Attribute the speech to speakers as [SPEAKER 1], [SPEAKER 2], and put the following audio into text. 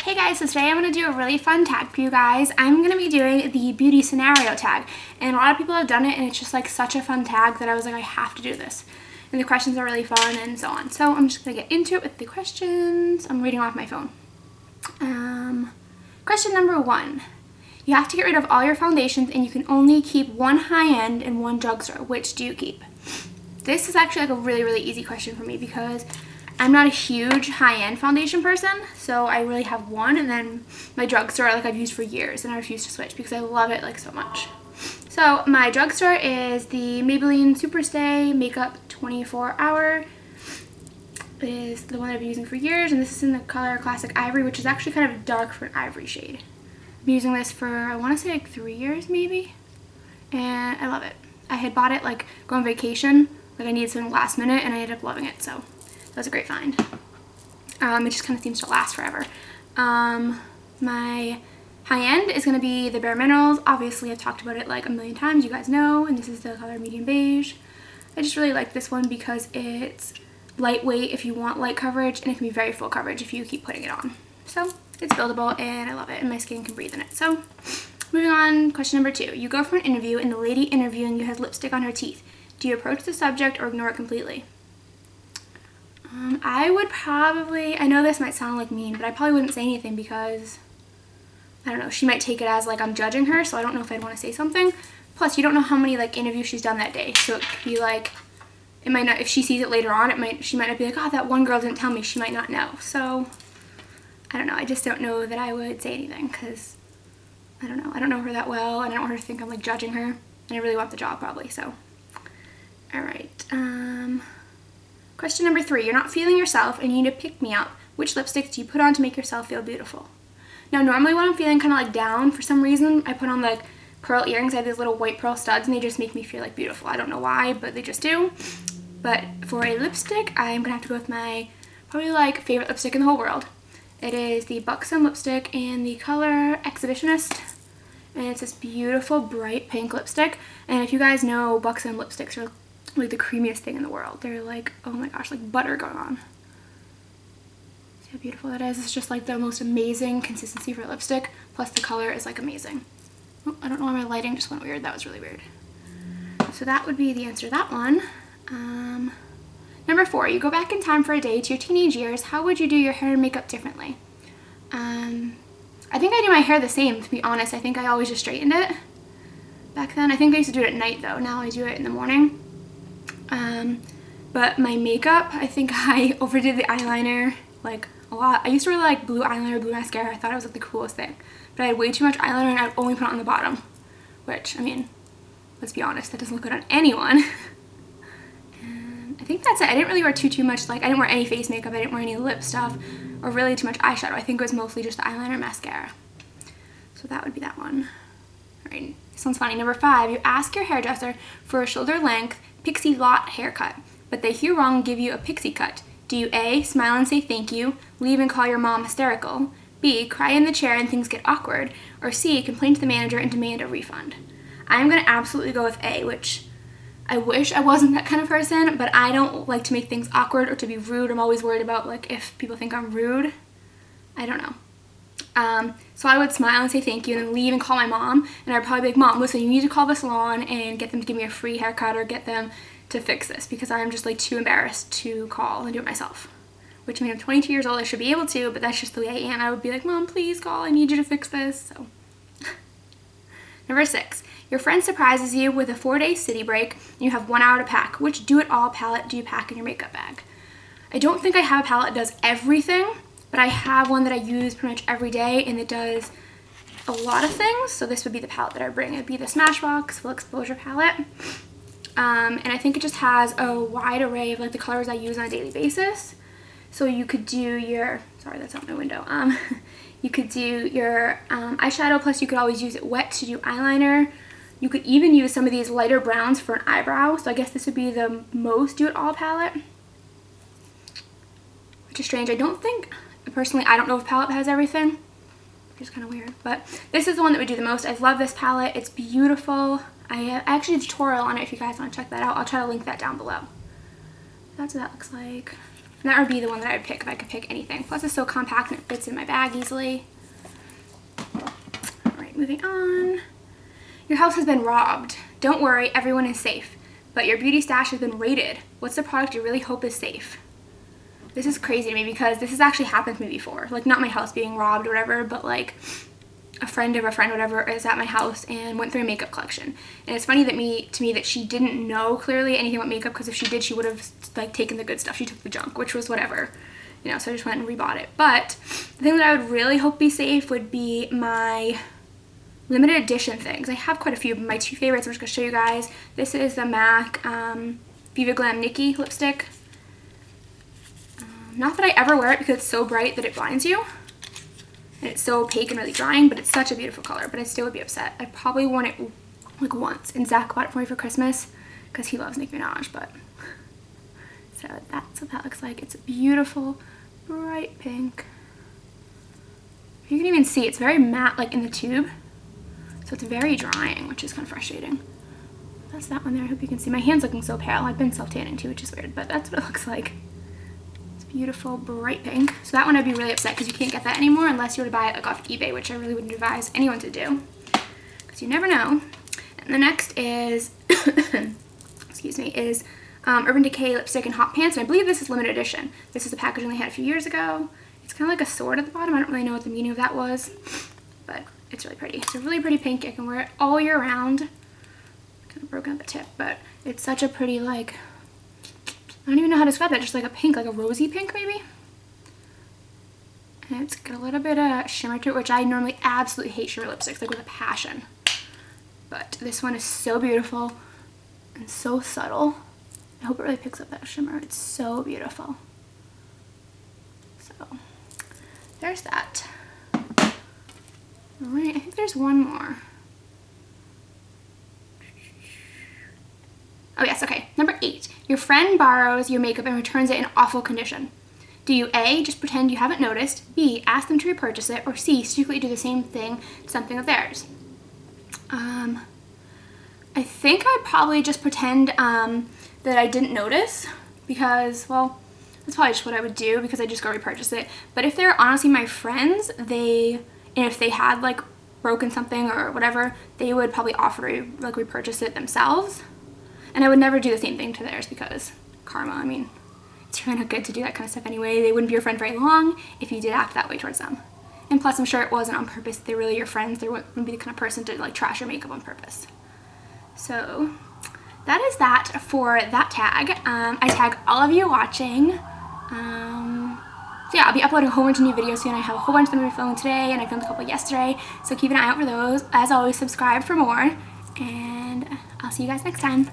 [SPEAKER 1] Hey guys, so today I'm going to do a really fun tag for you guys. I'm going to be doing the beauty scenario tag, and a lot of people have done it and it's just like such a fun tag that I was like, I have to do this. And the questions are really fun and so on. So I'm just going to get into it with the questions. I'm reading off my phone. Question number 1. You have to get rid of all your foundations and you can only keep one high-end and one drugstore. Which do you keep? This is actually like a really easy question for me because I'm not a huge high-end foundation person, so I really have one, and then my drugstore like I've used for years and I refuse to switch because I love it like so much. So my drugstore is the Maybelline Superstay Makeup 24 Hour. It is the one I've been using for years, and this is in the color Classic Ivory, which is actually kind of dark for an ivory shade. I've been using this for, I want to say like 3 years maybe, and I love it. I had bought it like going on vacation, like I needed something last minute, and I ended up loving it, so that was a great find. It just kind of seems to last forever. My high-end is going to be the Bare Minerals. Obviously, I've talked about it like a million times, you guys know, and this is the color Medium Beige. I just really like this one because it's lightweight if you want light coverage, and it can be very full coverage if you keep putting it on. So it's buildable and I love it, and my skin can breathe in it. So moving on, question number 2. You go for an interview and the lady interviewing you has lipstick on her teeth. Do you approach the subject or ignore it completely? I would probably, I know this might sound like mean, but I probably wouldn't say anything because, I don't know, she might take it as like I'm judging her, so I don't know if I'd want to say something. Plus, you don't know how many like interviews she's done that day, so it could be like, it might not, if she sees it later on, she might not be like, oh, that one girl didn't tell me, she might not know. So, I don't know, I just don't know that I would say anything because, I don't know her that well, and I don't want her to think I'm like judging her, and I really want the job probably, so. Alright, question number 3. You're not feeling yourself and you need to pick me up. Which lipstick do you put on to make yourself feel beautiful? Now, normally when I'm feeling kind of like down for some reason, I put on like pearl earrings. I have these little white pearl studs and they just make me feel like beautiful. I don't know why, but they just do. But for a lipstick, I'm going to have to go with my probably like favorite lipstick in the whole world. It is the Buxom lipstick in the color Exhibitionist. And it's this beautiful bright pink lipstick. And if you guys know, Buxom lipsticks are like the creamiest thing in the world. They're like, oh my gosh, like butter going on. See how beautiful that is? It's just like the most amazing consistency for lipstick, plus the color is like amazing. Oh, I don't know why my lighting just went weird. That was really weird. So that would be the answer to that one. Number 4, you go back in time for a day to your teenage years. How would you do your hair and makeup differently? I think I do my hair the same, to be honest. I think I always just straightened it back then. I think I used to do it at night though. Now I do it in the morning. But my makeup, I think I overdid the eyeliner like a lot. I used to wear like blue eyeliner, blue mascara. I thought it was like the coolest thing. But I had way too much eyeliner and I would only put it on the bottom. Which, I mean, let's be honest, that doesn't look good on anyone. And I think that's it. I didn't really wear too much, like I didn't wear any face makeup, I didn't wear any lip stuff, or really too much eyeshadow. I think it was mostly just the eyeliner and mascara. So that would be that one. Alright, this one's funny. Number 5, you ask your hairdresser for a shoulder length Pixie Lott haircut, but they hear wrong and give you a pixie cut. Do you A, smile and say thank you, leave and call your mom hysterical, B, cry in the chair and things get awkward, or C, complain to the manager and demand a refund? I'm going to absolutely go with A, which I wish I wasn't that kind of person, but I don't like to make things awkward or to be rude. I'm always worried about like if people think I'm rude. I don't know. So I would smile and say thank you and then leave and call my mom, and I'd probably be like, Mom, listen, you need to call the salon and get them to give me a free haircut or get them to fix this because I'm just like too embarrassed to call and do it myself. Which, I mean, I'm 22 years old, I should be able to, but that's just the way I am. I would be like, Mom, please call, I need you to fix this. So Number 6, your friend surprises you with a 4-day city break and you have 1 hour to pack. Which do-it-all palette do you pack in your makeup bag? I don't think I have a palette that does everything, but I have one that I use pretty much every day and it does a lot of things. So this would be the palette that I bring. It would be the Smashbox Full Exposure palette. And I think it just has a wide array of like the colors I use on a daily basis. So you could do your, sorry that's out my window, you could do your eyeshadow, plus you could always use it wet to do eyeliner. You could even use some of these lighter browns for an eyebrow. So I guess this would be the most do-it-all palette. Which is strange. I don't think, personally, I don't know if palette has everything. Which is kind of weird. But this is the one that would do the most. I love this palette. It's beautiful. I actually did a tutorial on it if you guys want to check that out. I'll try to link that down below. That's what that looks like. And that would be the one that I would pick if I could pick anything. Plus it's so compact and it fits in my bag easily. All right, moving on. Your house has been robbed. Don't worry, everyone is safe. But your beauty stash has been raided. What's the product you really hope is safe? This is crazy to me because this has actually happened to me before. Like, not my house being robbed or whatever, but like a friend of a friend, whatever, is at my house and went through a makeup collection. And it's funny to me that she didn't know clearly anything about makeup, because if she did, she would have like taken the good stuff. She took the junk, which was whatever, you know, so I just went and rebought it. But the thing that I would really hope be safe would be my limited edition things. I have quite a few, but my two favorites I'm just gonna show you guys. This is the MAC Viva Glam Nikki lipstick. Not that I ever wear it because it's so bright that it blinds you. And it's so opaque and really drying, but it's such a beautiful color, but I still would be upset. I probably worn it like once, and Zach bought it for me for Christmas because he loves Nicki Minaj, but so that's what that looks like. It's a beautiful, bright pink. You can even see it's very matte, like in the tube, so it's very drying, which is kind of frustrating. That's that one there. I hope you can see. My hand's looking so pale. I've been self-tanning too, which is weird, but that's what it looks like. Beautiful bright pink. So that one I'd be really upset because you can't get that anymore unless you were to buy it like off eBay, which I really wouldn't advise anyone to do because you never know. And the next is excuse me, is Urban Decay lipstick in hot pants, and I believe this is limited edition. This is the packaging they had a few years ago. It's kind of like a sword at the bottom. I don't really know what the meaning of that was, but it's really pretty. It's a really pretty pink. I can wear it all year round. Kind of broken at the tip, but it's such a pretty, like, I don't even know how to describe that, just like a pink, like a rosy pink maybe. And it's got a little bit of shimmer to it, which I normally absolutely hate shimmer lipsticks, like with a passion. But this one is so beautiful and so subtle. I hope it really picks up that shimmer. It's so beautiful. So there's that. All right, I think there's one more. Oh yes, okay. Number 8. Your friend borrows your makeup and returns it in awful condition. Do you A, just pretend you haven't noticed, B, ask them to repurchase it, or C, secretly do the same thing to something of theirs? I think I'd probably just pretend that I didn't notice because, well, that's probably just what I would do because I just go repurchase it. But if they're honestly my friends, and if they had like broken something or whatever, they would probably offer to like repurchase it themselves. And I would never do the same thing to theirs because karma, I mean, it's really not good to do that kind of stuff anyway. They wouldn't be your friend very long if you did act that way towards them. And plus, I'm sure it wasn't on purpose. They're really your friends. They wouldn't be the kind of person to like trash your makeup on purpose. So that is that for that tag. I tag all of you watching. So yeah, I'll be uploading a whole bunch of new videos soon. I have a whole bunch of them on my phone today, and I filmed a couple yesterday. So keep an eye out for those. As always, subscribe for more, and I'll see you guys next time.